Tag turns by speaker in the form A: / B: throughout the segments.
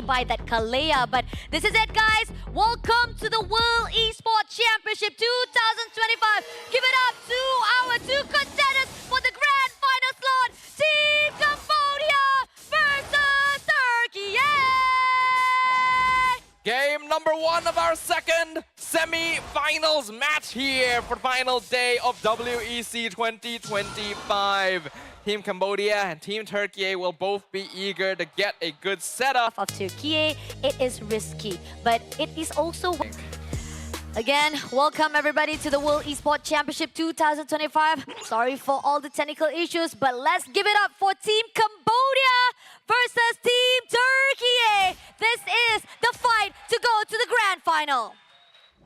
A: be by that Kalea. But this is it, guys. Welcome to the World Esports Championship 2025. Give it up to our two contenders for the grand final slot. Team Cambodia versus TURKIYE.
B: Game number 1 of our second semi-finals match here for the final day of WEC 2025. Team Cambodia and Team TURKIYE will both be eager to get a good setup.
A: Of TURKIYE, it is risky, but it is also... Again, welcome everybody to the World Esports Championship 2025. Sorry for all the technical issues, but let's give it up for Team Cambodia versus Team TURKIYE. This is the fight to go to the grand final.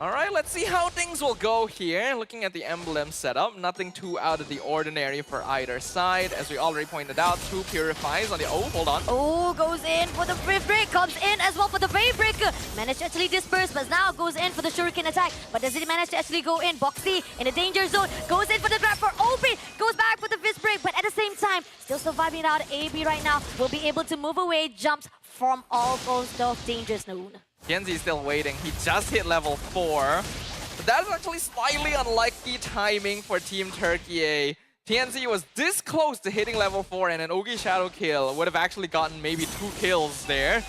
B: All right, let's see how things will go here. Looking at the emblem setup, nothing too out of the ordinary for either side. As we already pointed out, 2 purifies on the... Oh, hold on.
A: Oh, goes in for the Rift Break, comes in as well for the Wave Breaker. Managed to actually disperse, but now goes in for the Shuriken attack. But does it manage to actually go in? Boxy in a danger zone, goes in for the grab for OP, goes back for the Fist Break, but at the same time, still surviving out. AB right now will be able to move away, jumps from all those dangers known.
B: Genzi's still waiting. He just hit level 4. But that is actually slightly unlucky timing for Team TURKIYE. TNZ was this close to hitting level 4, and an Ogi Shadow kill would have actually gotten maybe 2 kills there.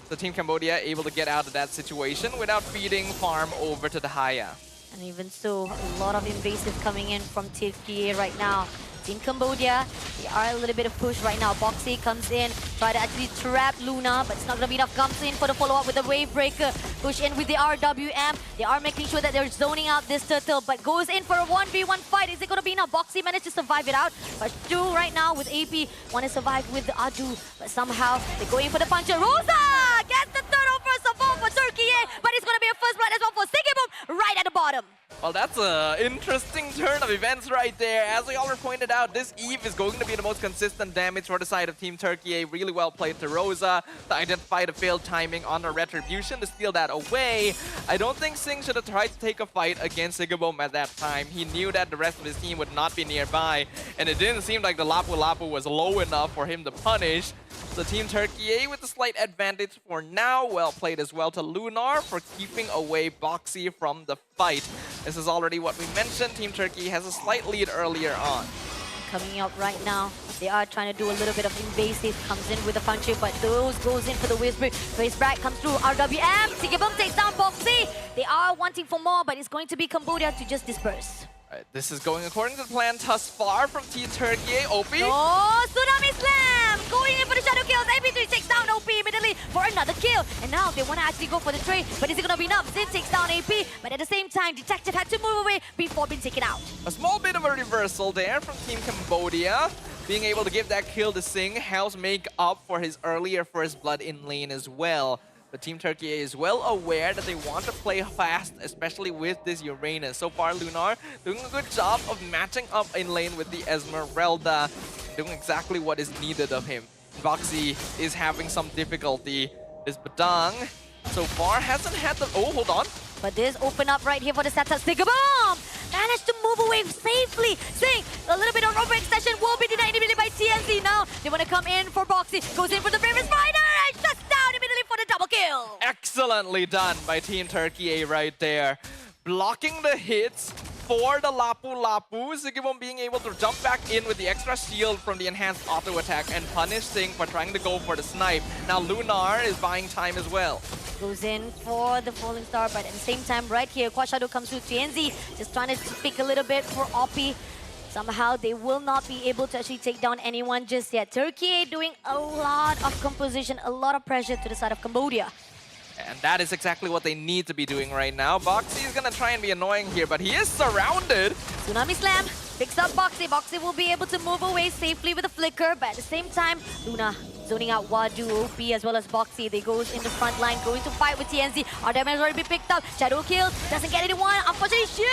B: So Team Cambodia able to get out of that situation without feeding farm over to the Haya.
A: And even so, a lot of invasive coming in from TURKIYE right now. Team Cambodia, they are a little bit of push right now. Boxy comes in, try to actually trap Luna, but it's not gonna be enough. Comes in for the follow-up with the Wave Breaker. Push in with the RWM. They are making sure that they're zoning out this turtle, but goes in for a 1v1 fight. Is it gonna be enough? Boxy managed to survive it out, but 2 right now with AP. Want to survive with the Adu, but somehow they're going for the puncher. Rosa gets the turtle first of all for TURKIYE, but it's gonna be a first blood as well for Sigibum right at the bottom.
B: Well, that's an interesting turn of events right there. As we already pointed out, this Eve is going to be the most consistent damage for the side of Team TURKIYE. Really well played to Rosa to identify the failed timing on the Retribution to steal that away. I don't think Singh should have tried to take a fight against Sigibum at that time. He knew that the rest of his team would not be nearby, and it didn't seem like the Lapu Lapu was low enough for him to punish. So Team TURKIYE with a slight advantage for now. Well played as well to Lunar for keeping away Boxy from the fight. This is already what we mentioned. Team TURKIYE has a slight lead earlier on.
A: Coming up right now, they are trying to do a little bit of invasive. Comes in with a punch, but those goes in for the Whisper. Raceback comes through. RWM. Sigibum takes down Boxy. They are wanting for more, but it's going to be Cambodia to just disperse.
B: Right, this is going according to the plan thus far from Team TURKIYE. OP.
A: Oh, Tsunami Slam! Going in for the shadow kills. AP3 takes down OP immediately for another kill. And now they want to actually go for the trade, but is it going to be enough? Zin takes down AP, but at the same time, Detected had to move away before being taken out.
B: A small bit of a reversal there from Team Cambodia. Being able to give that kill to Singh helps make up for his earlier first blood in lane as well. But Team TURKIYE is well aware that they want to play fast, especially with this Uranus. So far, Lunar doing a good job of matching up in lane with the Esmeralda, doing exactly what is needed of him. Boxy is having some difficulty. This Badang, so far, hasn't had the... Oh, hold on.
A: But this open up right here for the setup. Stick-a-bomb! Managed to move away safely. Sing, a little bit of rope extension will be denied immediately by TNZ. Now, they want to come in for Boxy. Goes in for the Bravest Spider and shuts down immediately for the double kill.
B: Excellently done by Team TURKIYE right there. Blocking the hits for the Lapu Lapu. Sigibum being able to jump back in with the extra shield from the enhanced auto attack and punish Singh for trying to go for the snipe. Now Lunar is buying time as well.
A: Goes in for the Falling Star, but at the same time, right here, Quad Shadow comes through. TNZ just trying to pick a little bit for OP. Somehow, they will not be able to actually take down anyone just yet. TURKIYE doing a lot of composition, a lot of pressure to the side of Cambodia.
B: And that is exactly what they need to be doing right now. Boxy is going to try and be annoying here, but he is surrounded.
A: Tsunami Slam picks up Boxy. Boxy will be able to move away safely with a flicker, but at the same time, Luna zoning out Wadu, OP, as well as Boxy. They goes in the front line, going to fight with TNZ. Our damage has already been picked up. Shadow kills, doesn't get anyone. Unfortunately, shit!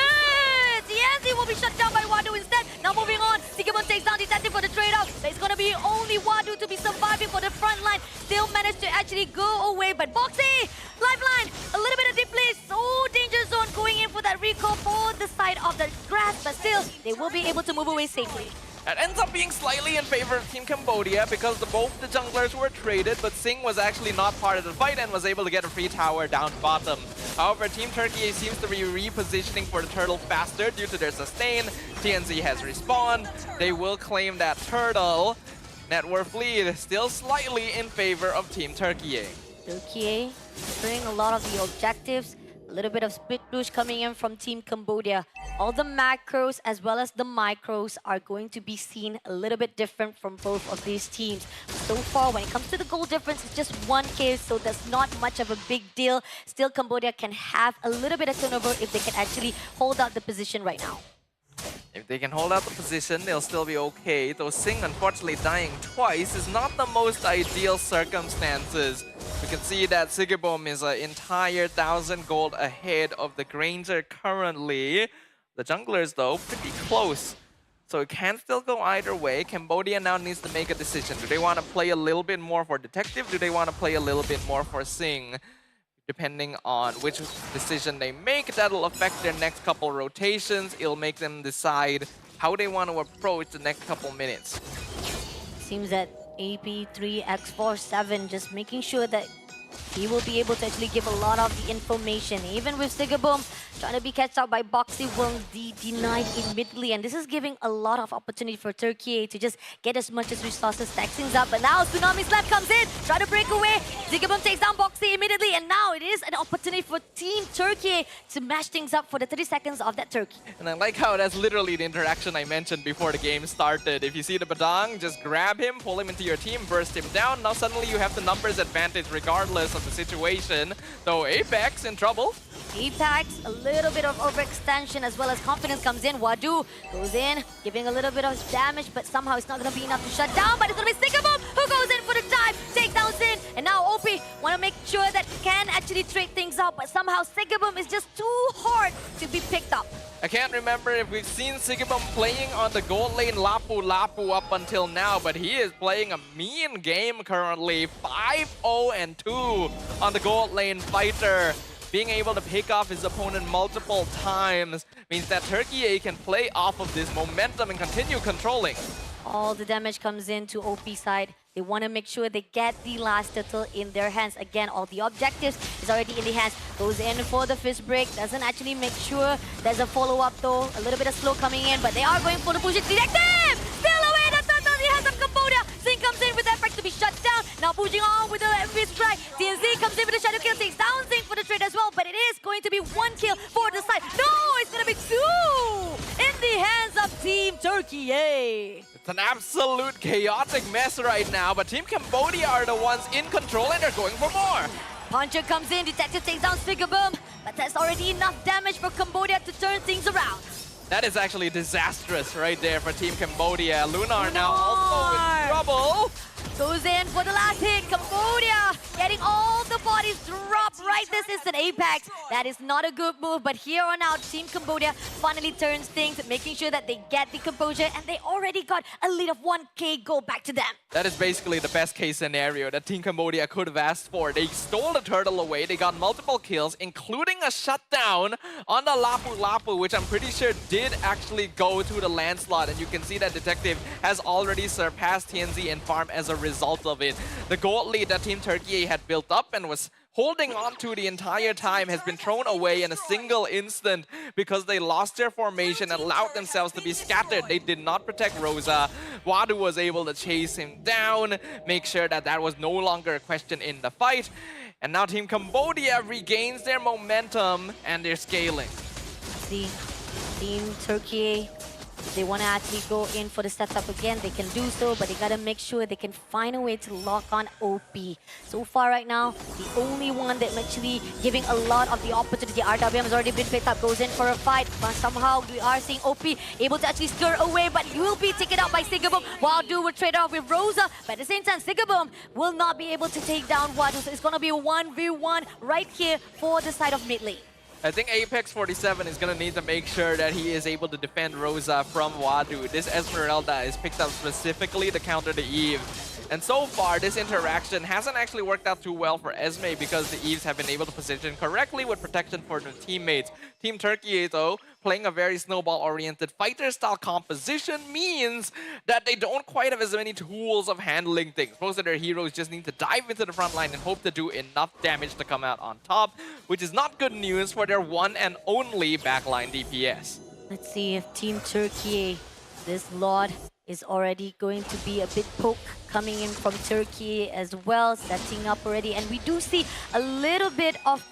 A: TNZ will be shut down by Wadu instead. Now moving on, Sigibum takes down Detective for the trade-off. But it's going to be only Wadu to be surviving for the front line. Still managed to actually go away, but Boxy, lifeline, a little bit of deep place. Oh, danger zone going in for that recall for the side of the grass, but still, they will be able to move away safely.
B: It ends up being slightly in favor of Team Cambodia because both the junglers were traded, but Singh was actually not part of the fight and was able to get a free tower down bottom. However, Team TURKIYE seems to be repositioning for the turtle faster due to their sustain. TNZ has respawned. They will claim that turtle. Net worth lead still slightly in favor of Team TURKIYE.
A: TURKIYE bring a lot of the objectives. A little bit of split push coming in from Team Cambodia. All the macros as well as the micros are going to be seen a little bit different from both of these teams. So far, when it comes to the goal difference, it's just 1K, so that's not much of a big deal. Still, Cambodia can have a little bit of turnover if they can actually hold out the position right now.
B: If they can hold out the position, they'll still be okay. Though Singh, unfortunately, dying twice is not the most ideal circumstances. We can see that Sigibom is an entire 1,000 gold ahead of the Granger currently. The junglers, though, pretty close. So it can still go either way. Cambodia now needs to make a decision. Do they want to play a little bit more for Detective? Do they want to play a little bit more for Singh? Depending on which decision they make, that'll affect their next couple rotations. It'll make them decide how they want to approach the next couple minutes.
A: Seems that AP3X47 just making sure that he will be able to actually give a lot of the information. Even with Sigabum trying to be catched out by Boxy, will be denied immediately. And this is giving a lot of opportunity for TURKIYE to just get as much as resources, stack things up. But now Tsunami Slap comes in, try to break away. Sigabum takes down Boxy immediately. And now it is an opportunity for Team TURKIYE to mash things up for the 30 seconds of that Turkey.
B: And I like how that's literally the interaction I mentioned before the game started. If you see the Badang, just grab him, pull him into your team, burst him down. Now suddenly you have the numbers advantage regardless of the situation. Though Apex in trouble.
A: Apex, a little bit of overextension as well as confidence comes in. Wadu goes in, giving a little bit of damage, but somehow it's not going to be enough to shut down. But it's going to be Sigabum who goes in for the dive, takedowns in. And now OP want to make sure that can actually trade things out, but somehow Sigabum is just too hard to be picked up.
B: I can't remember if we've seen Sigibum playing on the gold lane Lapu Lapu up until now, but he is playing a mean game currently. 5-0-2 on the gold lane fighter. Being able to pick off his opponent multiple times means that TURKIYE can play off of this momentum and continue controlling.
A: All the damage comes in to OP side. They want to make sure they get the last turtle in their hands. Again, all the objectives is already in the hands. Goes in for the fist break. Doesn't actually make sure there's a follow-up though. A little bit of slow coming in, but they are going for the push. It's Detective! Still away the turtle in the hands of Cambodia. Singh comes in with that effect to be shut down. Now pushing on with the fist strike. TNZ comes in with the shadow kill. Takes down Singh for the trade as well, but it is going to be 1 kill for the side. No, it's going to be 2 in the hands of Team TURKIYE.
B: It's an absolute chaotic mess right now, but Team Cambodia are the ones in control and they're going for more.
A: Puncher comes in, Detective takes down Sigabum, but that's already enough damage for Cambodia to turn things around.
B: That is actually disastrous right there for Team Cambodia. Lunar now also in trouble.
A: Goes in for the last hit. Cambodia getting all the bodies dropped right this instant. Apex, that is not a good move, but here on out, Team Cambodia finally turns things, making sure that they get the composure, and they already got a lead of 1K gold back to them.
B: That is basically the best case scenario that Team Cambodia could have asked for. They stole the turtle away, they got multiple kills, including a shutdown on the Lapu Lapu, which I'm pretty sure did actually go to the landslide, and you can see that Detective has already surpassed TNZ in farm as a result of it. The gold lead that Team TURKIYE had built up and was holding on to the entire time has been thrown away in a single instant because they lost their formation and allowed themselves to be scattered. They did not protect Rosa. Wadu was able to chase him down, make sure that that was no longer a question in the fight. And now Team Cambodia regains their momentum and they're scaling.
A: See, Team TURKIYE, they want to actually go in for the setup again. They can do so, but they got to make sure they can find a way to lock on OP. So far right now, the only one that's actually giving a lot of the opportunity, RWM has already been picked up, goes in for a fight, but somehow we are seeing OP able to actually stir away, but he will be taken out by Sigabum. Wadu will trade off with Rosa, but at the same time, Sigabum will not be able to take down Wadu, so it's going to be a 1v1 right here for the side of mid lane.
B: I think Apex 47 is going to need to make sure that he is able to defend Rosa from Wadu. This Esmeralda is picked up specifically to counter the Eve. And so far, this interaction hasn't actually worked out too well for Esme because the Eves have been able to position correctly with protection for their teammates. Team Turkey, though, playing a very snowball-oriented fighter-style composition means that they don't quite have as many tools of handling things. Most of their heroes just need to dive into the front line and hope to do enough damage to come out on top, which is not good news for their one and only backline DPS.
A: Let's see if Team Turkey, this Lord, is already going to be a bit poke coming in from Turkey as well, setting up already. And we do see a little bit of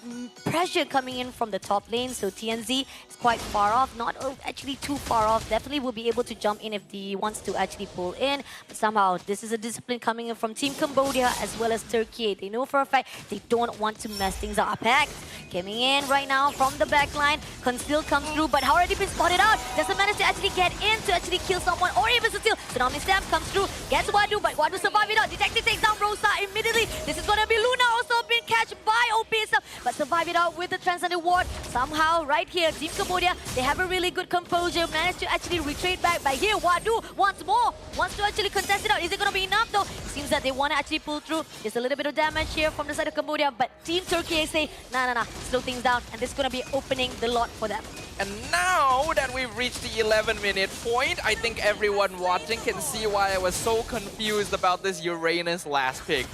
A: pressure coming in from the top lane. So TNZ is quite far off, not actually too far off. Definitely will be able to jump in if he wants to actually pull in. But somehow, this is a discipline coming in from Team Cambodia as well as Turkey. They know for a fact they don't want to mess things up. Pact coming in right now from the backline. Conceal comes through, but already been spotted out. Doesn't manage to actually get in to actually kill someone or even to steal. Tsunami Slam comes through, gets Wadu, but Wadu survive it out. Detective takes down Rosa immediately. This is gonna be Luna also being catched by OP itself, but survive it out with the Transcendent Ward. Somehow, right here, Team Cambodia, they have a really good composure, managed to actually retreat back. But here, Wadu once more wants to actually contest it out. Is it gonna be enough though? It seems that they want to actually pull through. There's a little bit of damage here from the side of Cambodia, but Team Turkey say, nah, slow things down, and this is gonna be opening the lot for them.
B: And now that we've reached the 11-minute point, I think everyone watching can see why I was so confused about this Uranus last pick.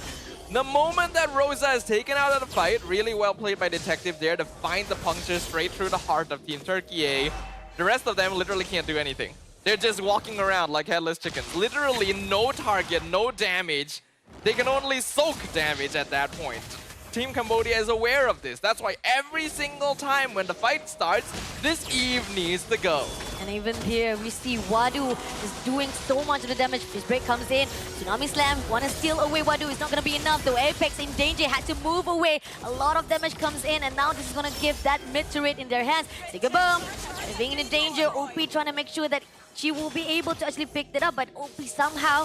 B: The moment that Rosa is taken out of the fight, really well played by Detective there to find the puncture straight through the heart of Team Turkey. The rest of them literally can't do anything. They're just walking around like headless chickens. Literally no target, no damage. They can only soak damage at that point. Team Cambodia is aware of this. That's why every single time when the fight starts, this Eve needs to go.
A: And even here, we see Wadu is doing so much of the damage. His break comes in. Tsunami Slam, want to steal away Wadu. It's not going to be enough though. Apex in danger, had to move away. A lot of damage comes in, and now this is going to give that mid turret in their hands. Sigga Boom, being in danger. OP trying to make sure that she will be able to actually pick that up, but OP somehow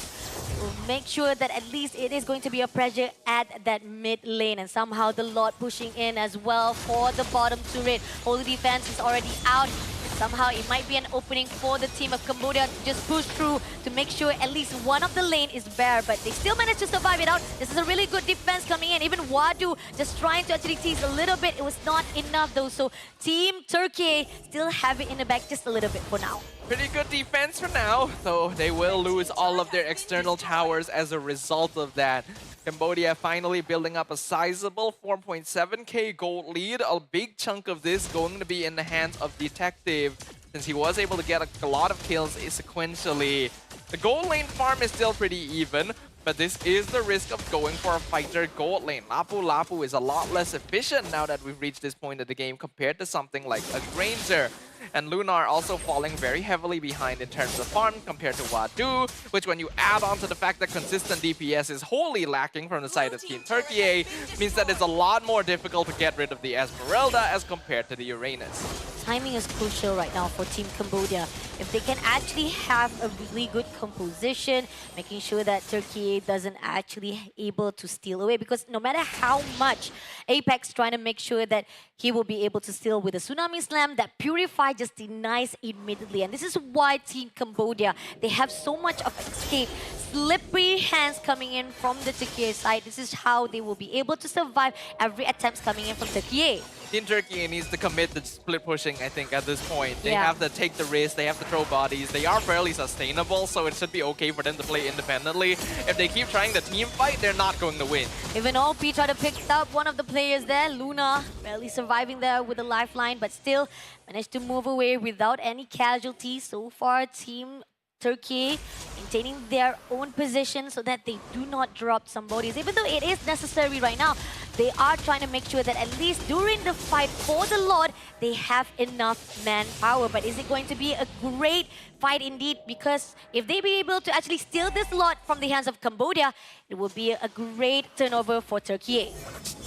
A: will make sure that at least it is going to be a pressure at that mid lane, and somehow the Lord pushing in as well for the bottom turret. Holy Defense is already out. Somehow it might be an opening for the team of Cambodia to just push through to make sure at least one of the lane is bare, but they still managed to survive it out. This is a really good defense coming in. Even Wadu just trying to actually tease a little bit. It was not enough though, so Team Turkey still have it in the back just a little bit for now.
B: Pretty good defense for now, though they will lose all of their external towers as a result of that. Cambodia finally building up a sizable 4.7k gold lead. A big chunk of this going to be in the hands of Detective, since he was able to get a lot of kills sequentially. The gold lane farm is still pretty even, but this is the risk of going for a fighter gold lane. Lapu Lapu is a lot less efficient now that we've reached this point of the game compared to something like a Granger. And Lunar also falling very heavily behind in terms of farm compared to Wadu, which when you add on to the fact that consistent DPS is wholly lacking from the side of Team Turkey, means that it's a lot more difficult to get rid of the Esmeralda as compared to the Uranus.
A: Timing is crucial right now for Team Cambodia. If they can actually have a really good composition, making sure that Turkey doesn't actually able to steal away, because no matter how much Apex trying to make sure that he will be able to steal with a Tsunami Slam, that Purify just denies immediately. And this is why Team Cambodia, they have so much of escape. Slippery hands coming in from the Turkey side. This is how they will be able to survive every attempt coming in from Turkey.
B: Team Turkey needs to commit to split pushing, I think, at this point. They
A: Yeah.
B: have to take the risk, they have to throw bodies. They are fairly sustainable, so it should be okay for them to play independently. If they keep trying the team fight, they're not going to win.
A: Even OP tried to pick up one of the players there, Luna, barely surviving there with a lifeline, but still managed to move away without any casualties. So far, Team Turkey maintaining their own position so that they do not drop some bodies. Even though it is necessary right now, they are trying to make sure that at least during the fight for the Lord, they have enough manpower. But is it going to be a great fight indeed? Because if they be able to actually steal this lot from the hands of Cambodia, it will be a great turnover for Turkey.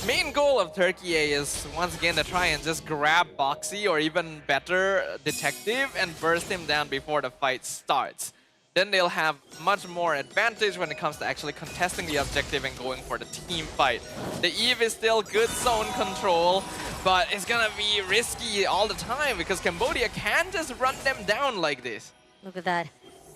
B: Main goal of Turkey is once again to try and just grab Boxy or even better Detective and burst him down before the fight starts. Then they'll have much more advantage when it comes to actually contesting the objective and going for the team fight. The Eve is still good zone control, but it's gonna be risky all the time because Cambodia can just run them down like this.
A: Look at that.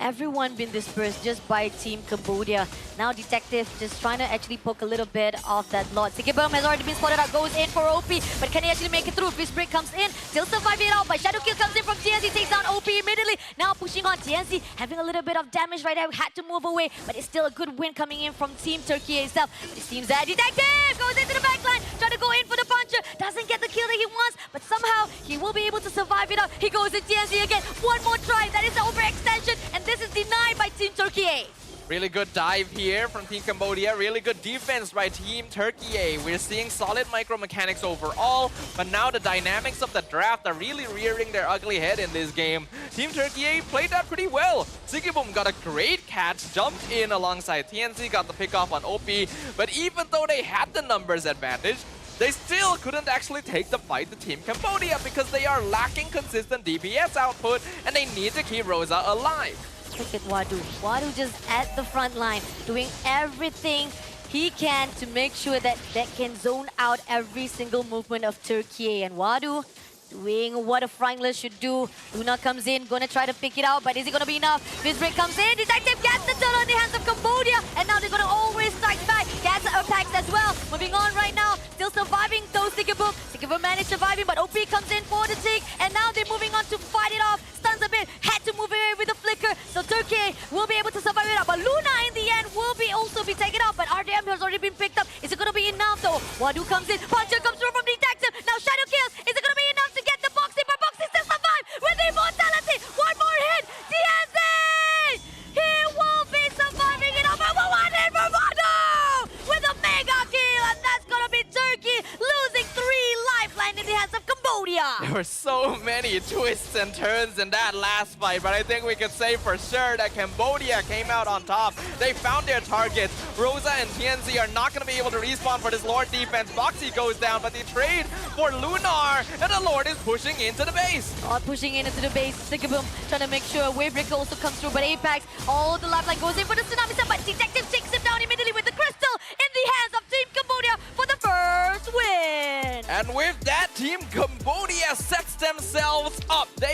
A: everyone been dispersed just by Team Cambodia. Now Detective just trying to actually poke a little bit of that lot. Sikibum has already been spotted out, goes in for OP, but can he actually make it through? Fist Break comes in, still surviving it out, but Shadow Kill comes in from TNC, takes down OP immediately. Now pushing on TNC, having a little bit of damage right there, had to move away, but it's still a good win coming in from Team TURKIYE itself. But it seems that Detective goes into the backline, trying to go in for the puncher, doesn't get the kill that he wants, but somehow he will be able to survive it out. He goes in TNC again, one more try, that is the overextension, and this is denied by Team TURKIYE.
B: Really good dive here from Team Cambodia. Really good defense by Team TURKIYE. We're seeing solid micro mechanics overall, but now the dynamics of the draft are really rearing their ugly head in this game. Team TURKIYE played that pretty well. Sikibum got a great catch, jumped in alongside TNC, got the pick off on OP, but even though they had the numbers advantage, they still couldn't actually take the fight to Team Cambodia because they are lacking consistent DPS output and they need to keep Rosa alive.
A: Look at Wadu. Wadu just at the front line, doing everything he can to make sure that can zone out every single movement of TURKIYE. And Wadu doing what a Frangler should do. Luna comes in, gonna try to pick it out, but is it gonna be enough? Fist Break comes in, Detective gets the turn on the hands of Cambodia, and now they're gonna always strike back. Gets attacks as well. Moving on right now, still surviving though Sikibum. Sikibum managed surviving, but OP comes in for the take, and now they're moving on to fight it off. Stuns a bit, had to move away with a flicker, so TURKIYE will be able to survive it out, but Luna in the end will also be taken out, but RDM has already been picked up. Is it gonna be enough though? Wadu comes in, Puncher comes through from Detective, now Shadow kills. Is it gonna be enough to get the Boxy, but Boxy still survive with immortality. One more hit, TNC! He will be surviving it over one hit for Wadu with a mega kill, and that's gonna be TURKIYE losing 3 lifeline in the hands of Cambodia.
B: There were so many twists and turns in that last fight, but I think we could say for sure that Cambodia came out on top. They found their targets. Rosa and TNC are not going to be able to respawn for this Lord defense. Boxy goes down, but they trade for Lunar, and the Lord is pushing into the base.
A: Pushing into the base, Sikibum trying to make sure Wavebreaker also comes through, but Apex, all the lifeline goes in for the Tsunami Sun, but Detective takes him down immediately with the Crystal in the hands of Team Cambodia for the first win.
B: And with that, Team Cambodia sets themselves up. They